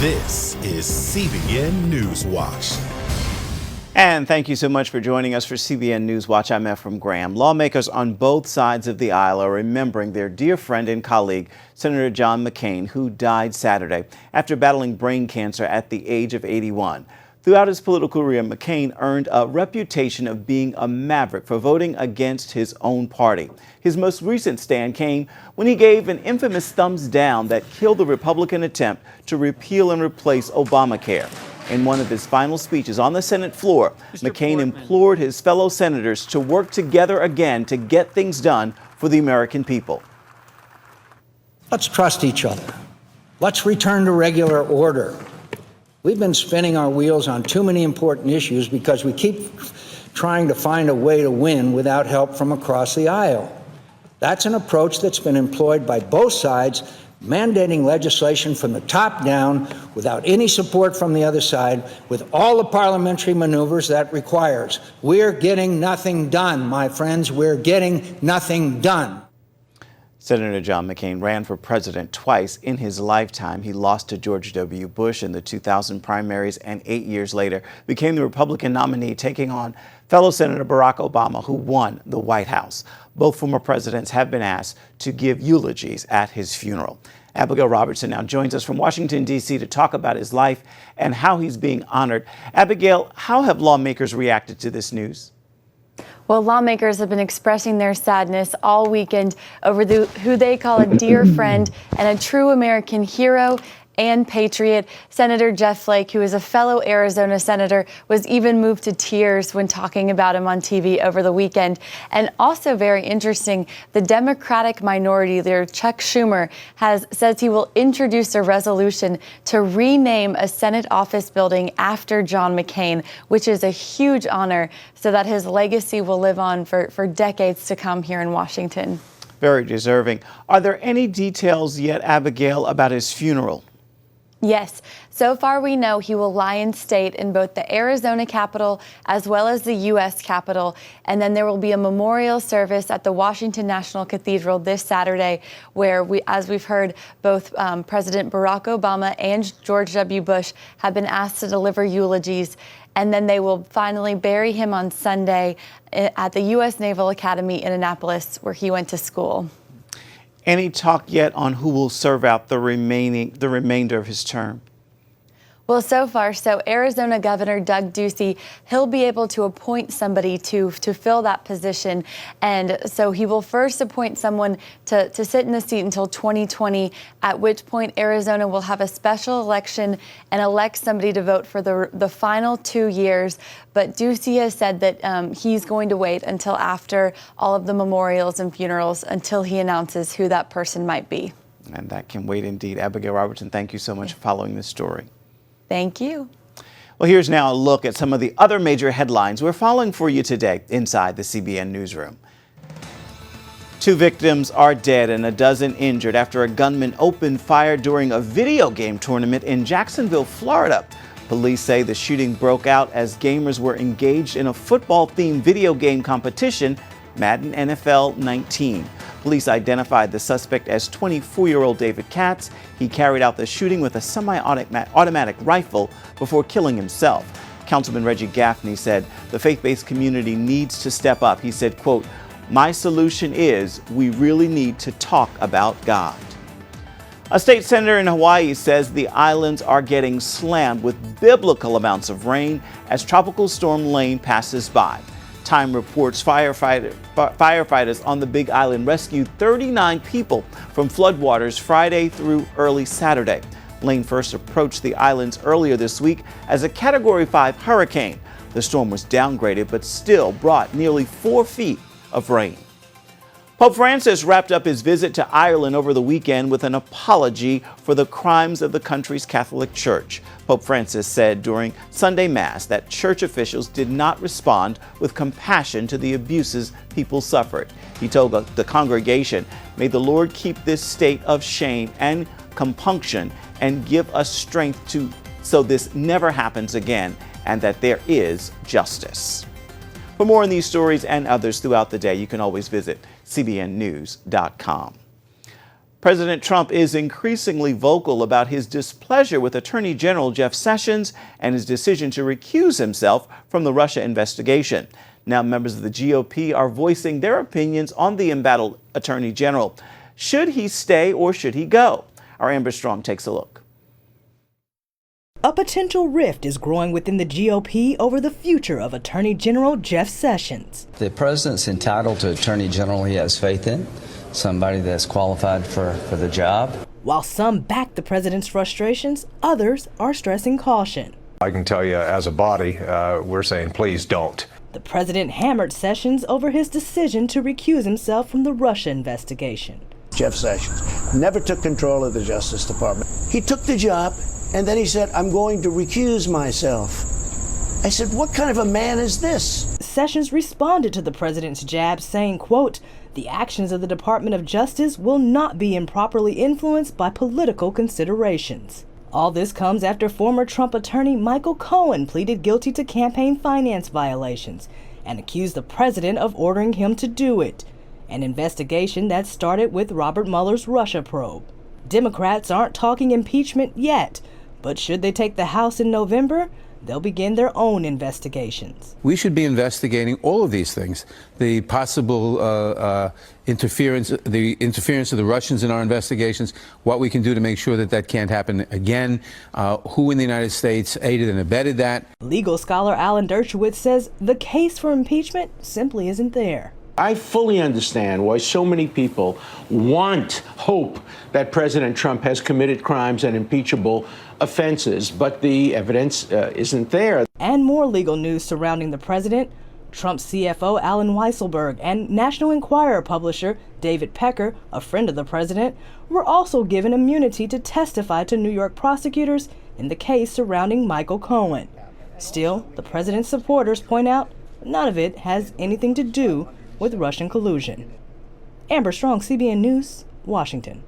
This is CBN NewsWatch. And thank you so much for joining us for CBN NewsWatch. I'm Ephraim Graham. Lawmakers on both sides of the aisle are remembering their dear friend and colleague, Senator John McCain, who died Saturday after battling brain cancer at the age of 81. Throughout his political career, McCain earned a reputation of being a maverick for voting against his own party. His most recent stand came when he gave an infamous thumbs down that killed the Republican attempt to repeal and replace Obamacare. In one of his final speeches on the Senate floor, McCain implored his fellow senators to work together again to get things done for the American people. Let's trust each other. Let's return to regular order. We've been spinning our wheels on too many important issues because we keep trying to find a way to win without help from across the aisle. That's an approach that's been employed by both sides, mandating legislation from the top down without any support from the other side, with all the parliamentary maneuvers that requires. We're getting nothing done, my friends. We're getting nothing done. Senator John McCain ran for president twice in his lifetime. He lost to George W. Bush in the 2000 primaries and 8 years later became the Republican nominee, taking on fellow Senator Barack Obama, who won the White House. Both former presidents have been asked to give eulogies at his funeral. Abigail Robertson now joins us from Washington, D.C. to talk about his life and how he's being honored. Abigail, how have lawmakers reacted to this news? Well, lawmakers have been expressing their sadness all weekend over who they call a dear friend and a true American hero and patriot. Senator Jeff Flake, who is a fellow Arizona senator, was even moved to tears when talking about him on TV over the weekend. And also very interesting, the Democratic Minority Leader Chuck Schumer says he will introduce a resolution to rename a Senate office building after John McCain, which is a huge honor, so that his legacy will live on for decades to come here in Washington. Very deserving. Are there any details yet, Abigail, about his funeral? Yes. So far, we know he will lie in state in both the Arizona Capitol as well as the U.S. Capitol. And then there will be a memorial service at the Washington National Cathedral this Saturday, where, as we've heard, both President Barack Obama and George W. Bush have been asked to deliver eulogies. And then they will finally bury him on Sunday at the U.S. Naval Academy in Annapolis, where he went to school. Any talk yet on who will serve out the remainder of his term? Well, so far, Arizona Governor Doug Ducey, he'll be able to appoint somebody to fill that position. And so he will first appoint someone to sit in the seat until 2020, at which point Arizona will have a special election and elect somebody to vote for the final 2 years. But Ducey has said that he's going to wait until after all of the memorials and funerals until he announces who that person might be. And that can wait indeed. Abigail Robertson, thank you so much for following this story. Thank you. Well, here's now a look at some of the other major headlines we're following for you today inside the CBN newsroom. 2 victims are dead and a dozen injured after a gunman opened fire during a video game tournament in Jacksonville, Florida. Police say the shooting broke out as gamers were engaged in a football-themed video game competition, Madden NFL 19. Police identified the suspect as 24-year-old David Katz. He carried out the shooting with a semi-automatic rifle before killing himself. Councilman Reggie Gaffney said the faith-based community needs to step up. He said, quote, "My solution is we really need to talk about God." A state senator in Hawaii says the islands are getting slammed with biblical amounts of rain as Tropical Storm Lane passes by. Time reports firefighters on the Big Island rescued 39 people from floodwaters Friday through early Saturday. Lane first approached the islands earlier this week as a Category 5 hurricane. The storm was downgraded but still brought nearly 4 feet of rain. Pope Francis wrapped up his visit to Ireland over the weekend with an apology for the crimes of the country's Catholic Church. Pope Francis said during Sunday Mass that church officials did not respond with compassion to the abuses people suffered. He told the congregation, "May the Lord keep this state of shame and compunction and give us strength so this never happens again, and that there is justice." For more on these stories and others throughout the day, you can always visit cbnnews.com. President Trump is increasingly vocal about his displeasure with Attorney General Jeff Sessions and his decision to recuse himself from the Russia investigation. Now, members of the GOP are voicing their opinions on the embattled Attorney General. Should he stay or should he go? Our Amber Strong takes a look. A potential rift is growing within the GOP over the future of Attorney General Jeff Sessions. The president's entitled to Attorney General he has faith in, somebody that's qualified for the job. While some back the president's frustrations, others are stressing caution. I can tell you as a body, we're saying please don't. The president hammered Sessions over his decision to recuse himself from the Russia investigation. Jeff Sessions never took control of the Justice Department. He took the job and then he said, I'm going to recuse myself. I said, what kind of a man is this? Sessions responded to the president's jab saying, quote, the actions of the Department of Justice will not be improperly influenced by political considerations. All this comes after former Trump attorney Michael Cohen pleaded guilty to campaign finance violations and accused the president of ordering him to do it, an investigation that started with Robert Mueller's Russia probe. Democrats aren't talking impeachment yet, but should they take the House in November, they'll begin their own investigations. We should be investigating all of these things, the possible interference of the Russians in our investigations, what we can do to make sure that that can't happen again, who in the United States aided and abetted that. Legal scholar Alan Dershowitz says the case for impeachment simply isn't there. I fully understand why so many people hope that President Trump has committed crimes and impeachable offenses, but the evidence isn't there. And more legal news surrounding the president. Trump's CFO Alan Weisselberg and National Enquirer publisher David Pecker, a friend of the president, were also given immunity to testify to New York prosecutors in the case surrounding Michael Cohen. Still, the president's supporters point out none of it has anything to do with Russian collusion. Amber Strong, CBN News, Washington.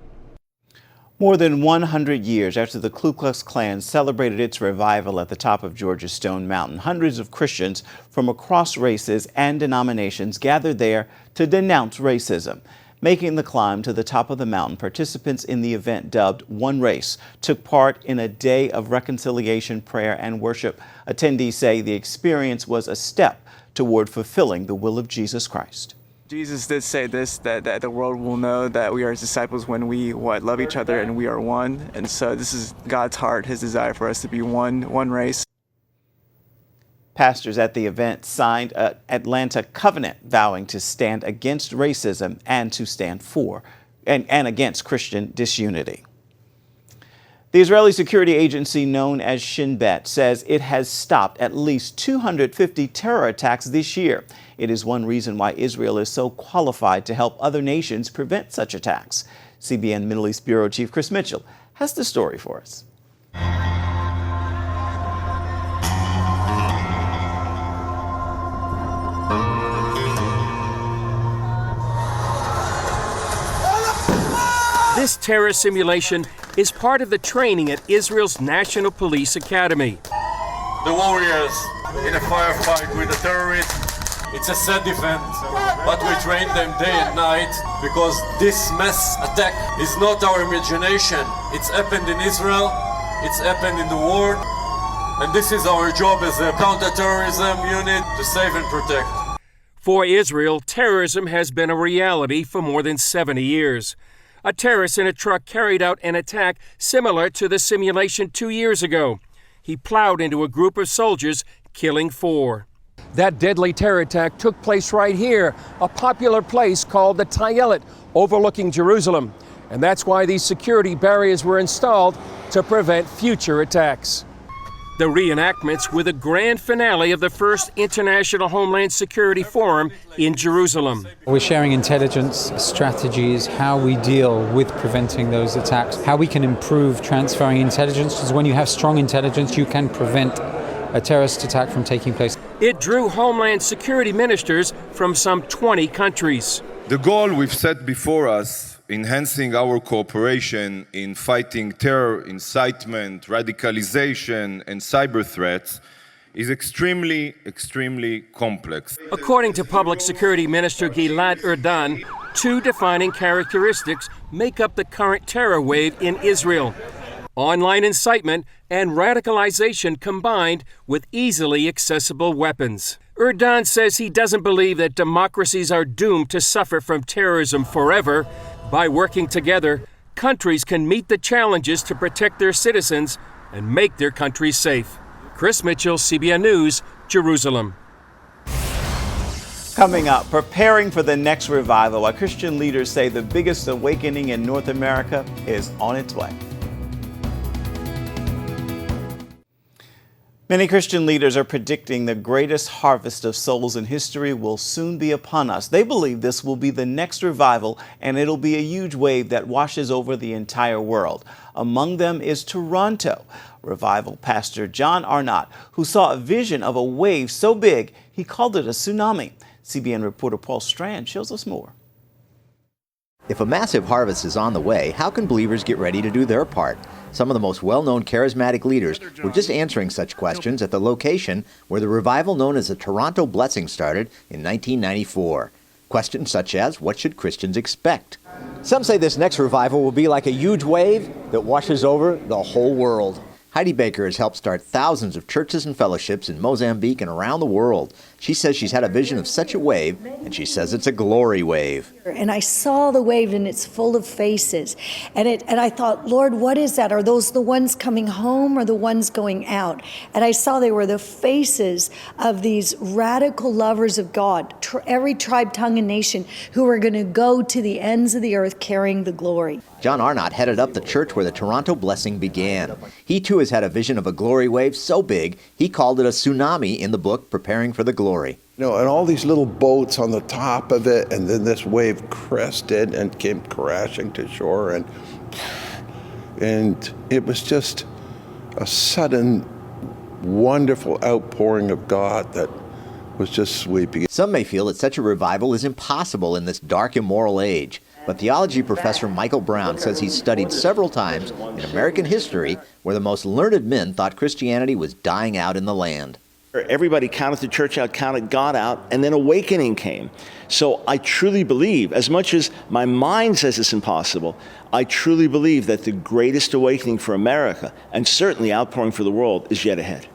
More than 100 years after the Ku Klux Klan celebrated its revival at the top of Georgia's Stone Mountain, hundreds of Christians from across races and denominations gathered there to denounce racism. Making the climb to the top of the mountain, participants in the event dubbed One Race took part in a day of reconciliation, prayer, and worship. Attendees say the experience was a step toward fulfilling the will of Jesus Christ. Jesus did say this, that the world will know that we are his disciples when we love each other and we are one. And so this is God's heart, his desire for us to be one race. Pastors at the event signed an Atlanta covenant vowing to stand against racism and to stand for and against Christian disunity. The Israeli security agency known as Shin Bet says it has stopped at least 250 terror attacks this year. It is one reason why Israel is so qualified to help other nations prevent such attacks. CBN Middle East Bureau Chief Chris Mitchell has the story for us. This terror simulation is part of the training at Israel's National Police Academy. The warriors in a firefight with the terrorists, it's a sad event, but we train them day and night because this mass attack is not our imagination. It's happened in Israel, it's happened in the world, and this is our job as a counter-terrorism unit to save and protect. For Israel, terrorism has been a reality for more than 70 years. A terrorist in a truck carried out an attack similar to the simulation 2 years ago. He plowed into a group of soldiers, killing 4. That deadly terror attack took place right here, a popular place called the Tayelet, overlooking Jerusalem. And that's why these security barriers were installed to prevent future attacks. The reenactments were the grand finale of the first International Homeland Security Forum in Jerusalem. We're sharing intelligence strategies, how we deal with preventing those attacks, how we can improve transferring intelligence, because when you have strong intelligence, you can prevent a terrorist attack from taking place. It drew Homeland Security ministers from some 20 countries. The goal we've set before us, enhancing our cooperation in fighting terror, incitement, radicalization, and cyber threats, is extremely complex. According to Public Security Minister Gilad Erdan, Two defining characteristics make up the current terror wave in Israel: online incitement and radicalization combined with easily accessible weapons. Erdogan says he doesn't believe that democracies are doomed to suffer from terrorism forever. By working together, countries can meet the challenges to protect their citizens and make their countries safe. Chris Mitchell, CBN News, Jerusalem. Coming up, preparing for the next revival, why Christian leaders say the biggest awakening in North America is on its way. Many Christian leaders are predicting the greatest harvest of souls in history will soon be upon us. They believe this will be the next revival, and it'll be a huge wave that washes over the entire world. Among them is Toronto. Revival pastor John Arnott, who saw a vision of a wave so big he called it a tsunami. CBN reporter Paul Strand shows us more. If a massive harvest is on the way, how can believers get ready to do their part? Some of the most well-known charismatic leaders were just answering such questions at the location where the revival known as the Toronto Blessing started in 1994. Questions such as, what should Christians expect? Some say this next revival will be like a huge wave that washes over the whole world. Heidi Baker has helped start thousands of churches and fellowships in Mozambique and around the world. She says she's had a vision of such a wave, and she says it's a glory wave. And I saw the wave, and it's full of faces. And I thought, Lord, what is that? Are those the ones coming home or the ones going out? And I saw they were the faces of these radical lovers of God, every tribe, tongue, and nation, who are going to go to the ends of the earth carrying the glory. John Arnott headed up the church where the Toronto Blessing began. He too has had a vision of a glory wave so big, he called it a tsunami in the book, Preparing for the Glory. You know, and all these little boats on the top of it, and then this wave crested and came crashing to shore, and it was just a sudden, wonderful outpouring of God that was just sweeping. Some may feel that such a revival is impossible in this dark, immoral age. But theology professor Michael Brown says he's studied several times in American history where the most learned men thought Christianity was dying out in the land. Everybody counted the church out, counted God out, and then awakening came. So I truly believe, as much as my mind says it's impossible, I truly believe that the greatest awakening for America, and certainly outpouring for the world, is yet ahead.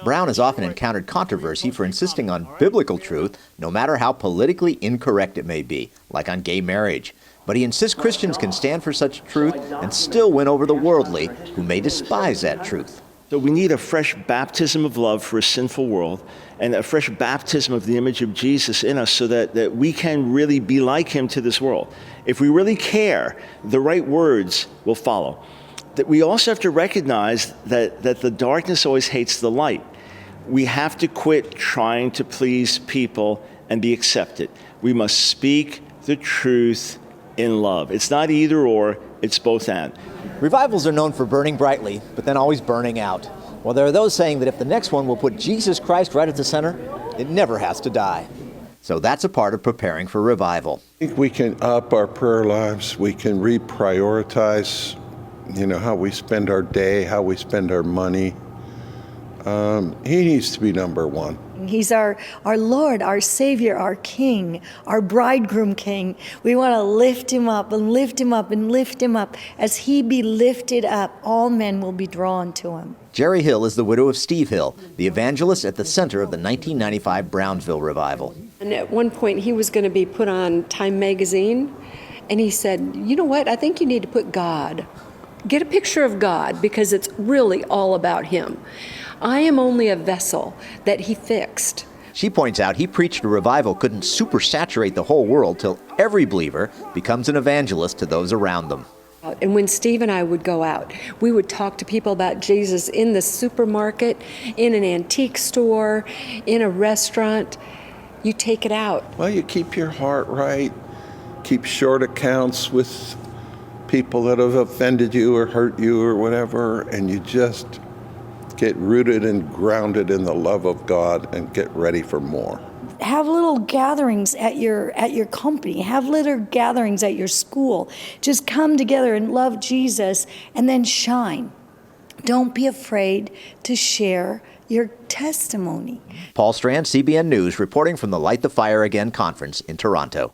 Brown has often encountered controversy for insisting on biblical truth, no matter how politically incorrect it may be, like on gay marriage. But he insists Christians can stand for such truth and still win over the worldly, who may despise that truth. So we need a fresh baptism of love for a sinful world, and a fresh baptism of the image of Jesus in us, so that we can really be like him to this world. If we really care, the right words will follow. That we also have to recognize that the darkness always hates the light. We have to quit trying to please people and be accepted. We must speak the truth in love. It's not either or, it's both and. Revivals are known for burning brightly, but then always burning out. Well, there are those saying that if the next one will put Jesus Christ right at the center, it never has to die. So that's a part of preparing for revival. I think we can up our prayer lives. We can reprioritize, how we spend our day, how we spend our money. He needs to be number one. He's our Lord, our Savior, our King, our bridegroom King. We want to lift him up and lift him up and lift him up. As he be lifted up, all men will be drawn to him. Jerry Hill is the widow of Steve Hill, the evangelist at the center of the 1995 Brownsville revival. And at one point, he was going to be put on Time magazine, and he said, you know what, I think you need to put God. Get a picture of God, because it's really all about him. I am only a vessel that he fixed. She points out he preached a revival couldn't supersaturate the whole world till every believer becomes an evangelist to those around them. And when Steve and I would go out, we would talk to people about Jesus in the supermarket, in an antique store, in a restaurant. You take it out. Well, you keep your heart right, keep short accounts with people that have offended you or hurt you or whatever, and you just get rooted and grounded in the love of God and get ready for more. Have little gatherings at your company. Have little gatherings at your school. Just come together and love Jesus and then shine. Don't be afraid to share your testimony. Paul Strand, CBN News, reporting from the Light the Fire Again conference in Toronto.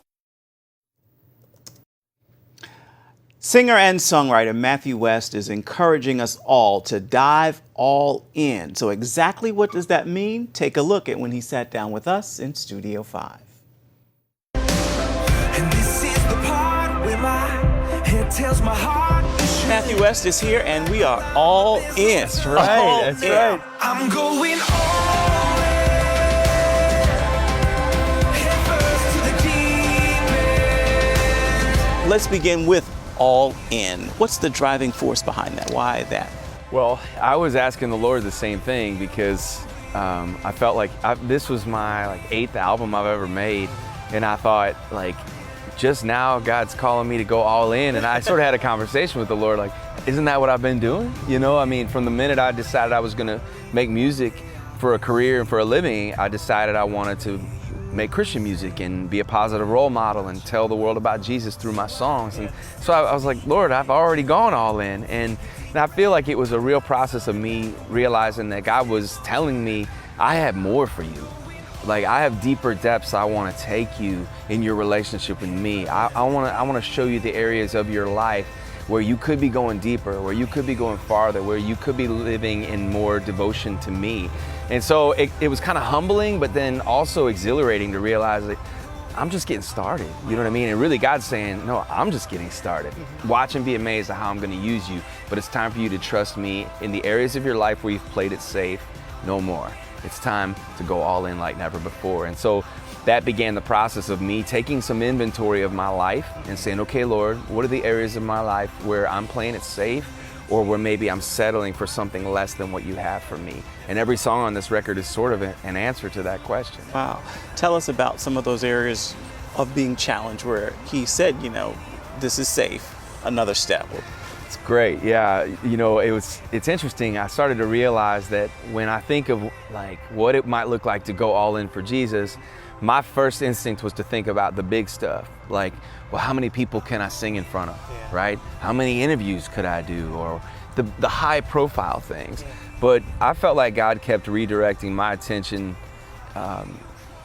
Singer and songwriter Matthew West is encouraging us all to dive all in. So exactly what does that mean? Take a look at when he sat down with us in Studio 5. And this is the part where my head tells my heart. Matthew West is here and we are all in. That's right. That's right. I'm going all in. Head first to the deep end. Let's begin with all in. What's the driving force behind that? Why that? Well, I was asking the Lord the same thing because I felt like this was my 8th album I've ever made, and I thought just now God's calling me to go all in, and I sort of had a conversation with the Lord like, isn't that what I've been doing? You know, I mean, from the minute I decided I was gonna make music for a career and for a living, I decided I wanted to make Christian music and be a positive role model and tell the world about Jesus through my songs. And so I was like, Lord, I've already gone all in. And I feel like it was a real process of me realizing that God was telling me, I have more for you. Like, I have deeper depths I want to take you in your relationship with me. I want to show you the areas of your life where you could be going deeper, where you could be going farther, where you could be living in more devotion to me. And so it was kind of humbling, but then also exhilarating to realize that I'm just getting started. You know what I mean? And really God's saying, no, I'm just getting started. Watch and be amazed at how I'm going to use you. But it's time for you to trust me in the areas of your life where you've played it safe, no more. It's time to go all in like never before. And so that began the process of me taking some inventory of my life and saying, okay, Lord, what are the areas of my life where I'm playing it safe or where maybe I'm settling for something less than what you have for me? And every song on this record is sort of an answer to that question. Wow. Tell us about some of those areas of being challenged where he said, you know, this is safe, another step. It's great. Yeah, you know, it's interesting. I started to realize that when I think of what it might look like to go all in for Jesus, my first instinct was to think about the big stuff. Like, well, how many people can I sing in front of, right? How many interviews could I do? Or the high profile things. But I felt like God kept redirecting my attention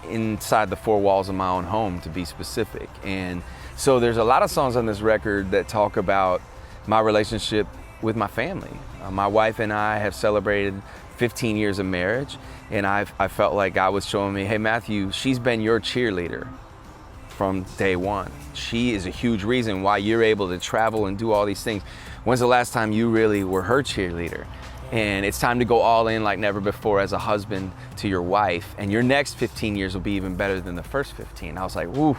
inside the four walls of my own home, to be specific. And so there's a lot of songs on this record that talk about my relationship with my family. My wife and I have celebrated 15 years of marriage, and I felt like God was showing me, hey Matthew, she's been your cheerleader from day one. She is a huge reason why you're able to travel and do all these things. When's the last time you really were her cheerleader? And it's time to go all in like never before as a husband to your wife, and your next 15 years will be even better than the first 15. I was like, woo.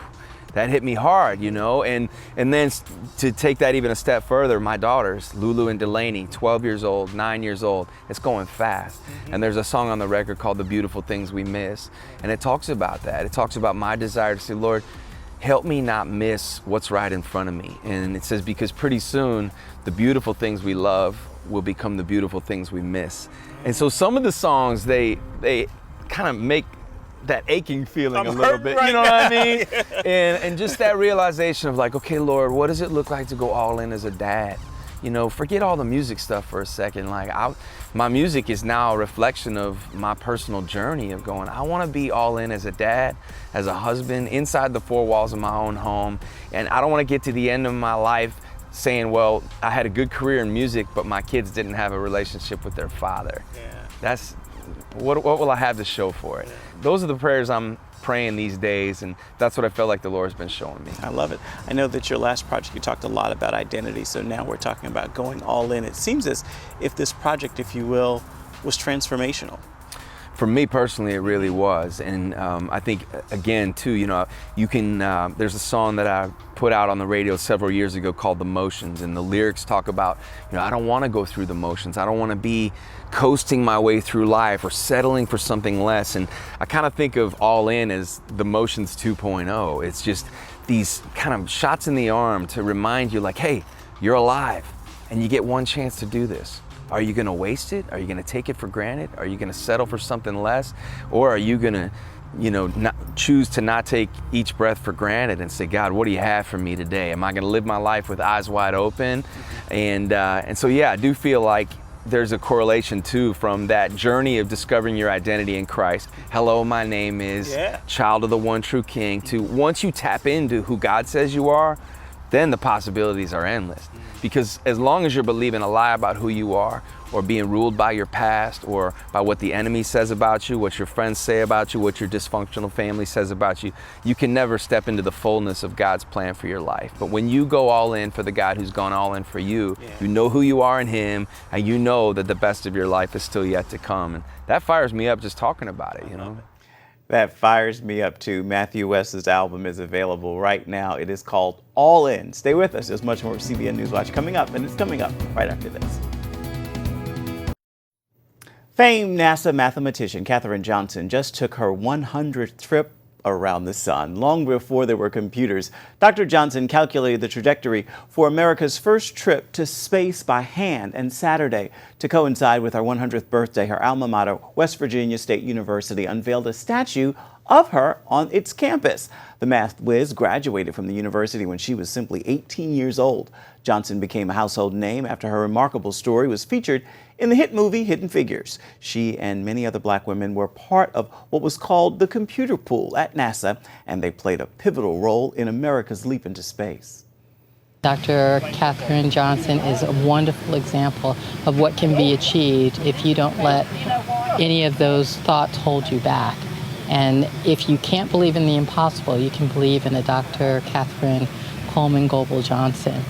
That hit me hard, you know, and then to take that even a step further, my daughters, Lulu and Delaney, 12 years old, 9 years old, it's going fast. And there's a song on the record called The Beautiful Things We Miss, and it talks about that. It talks about my desire to say, Lord, help me not miss what's right in front of me. And it says, because pretty soon, the beautiful things we love will become the beautiful things we miss. And so some of the songs, they kind of make that aching feeling a little bit, you know what I mean? And just that realization of like, okay, Lord, what does it look like to go all in as a dad? You know, forget all the music stuff for a second. Like, my music is now a reflection of my personal journey of going, I want to be all in as a dad, as a husband, inside the four walls of my own home. And I don't want to get to the end of my life saying, well, I had a good career in music, but my kids didn't have a relationship with their father. That's, what will I have to show for it? Those are the prayers I'm praying these days, and that's what I felt like the Lord's been showing me. I love it. I know that your last project, you talked a lot about identity, so now we're talking about going all in. It seems as if this project, if you will, was transformational. For me personally, it really was. And I think, again, too, you know, you can, there's a song that I put out on the radio several years ago called The Motions, and the lyrics talk about, you know, I don't want to go through the motions. I don't want to be coasting my way through life or settling for something less. And I kind of think of All In as the Motions 2.0. It's just these kind of shots in the arm to remind you like, hey, you're alive and you get one chance to do this. Are you going to waste it? Are you going to take it for granted? Are you going to settle for something less? Or are you going to, you know, choose to not take each breath for granted and say, God, what do you have for me today? Am I going to live my life with eyes wide open? And so, yeah, I do feel like there's a correlation too from that journey of discovering your identity in Christ. Hello, my name is child of the one true King. To once you tap into who God says you are, then the possibilities are endless. Because as long as you're believing a lie about who you are, or being ruled by your past, or by what the enemy says about you, what your friends say about you, what your dysfunctional family says about you, you can never step into the fullness of God's plan for your life. But when you go all in for the God who's gone all in for you, you know who you are in Him, and you know that the best of your life is still yet to come. And that fires me up just talking about it, you know? That fires me up too. Matthew West's album is available right now. It is called All In. Stay with us. There's much more CBN NewsWatch coming up, and it's coming up right after this. Famed NASA mathematician Katherine Johnson just took her 100th trip around the sun. Long before there were computers, Dr. Johnson calculated the trajectory for America's first trip to space by hand, and Saturday, to coincide with her 100th birthday, her alma mater, West Virginia State University, unveiled a statue of her on its campus. The math whiz graduated from the university when she was simply 18 years old. Johnson became a household name after her remarkable story was featured in the hit movie Hidden Figures. She and many other black women were part of what was called the computer pool at NASA, and they played a pivotal role in America's leap into space. Dr. Katherine Johnson is a wonderful example of what can be achieved if you don't let any of those thoughts hold you back. And if you can't believe in the impossible, you can believe in a Dr. Katherine Coleman Goebel Johnson.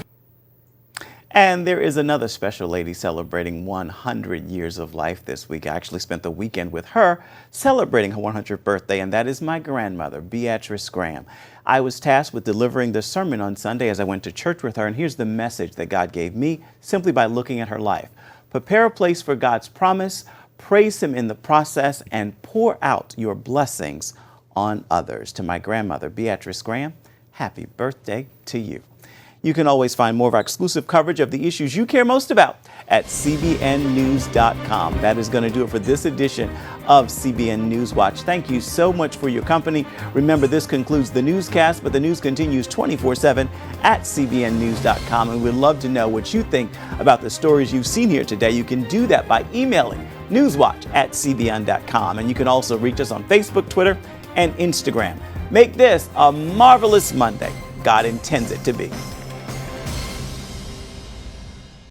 And there is another special lady celebrating 100 years of life this week. I actually spent the weekend with her celebrating her 100th birthday, and that is my grandmother, Beatrice Graham. I was tasked with delivering the sermon on Sunday as I went to church with her, and here's the message that God gave me simply by looking at her life. Prepare a place for God's promise, praise Him in the process, and pour out your blessings on others. To my grandmother, Beatrice Graham, happy birthday to you. You can always find more of our exclusive coverage of the issues you care most about at cbnnews.com. That is going to do it for this edition of CBN NewsWatch. Thank you so much for your company. Remember, this concludes the newscast, but the news continues 24/7 at cbnnews.com. And we'd love to know what you think about the stories you've seen here today. You can do that by emailing newswatch@cbn.com. And you can also reach us on Facebook, Twitter, and Instagram. Make this a marvelous Monday. God intends it to be.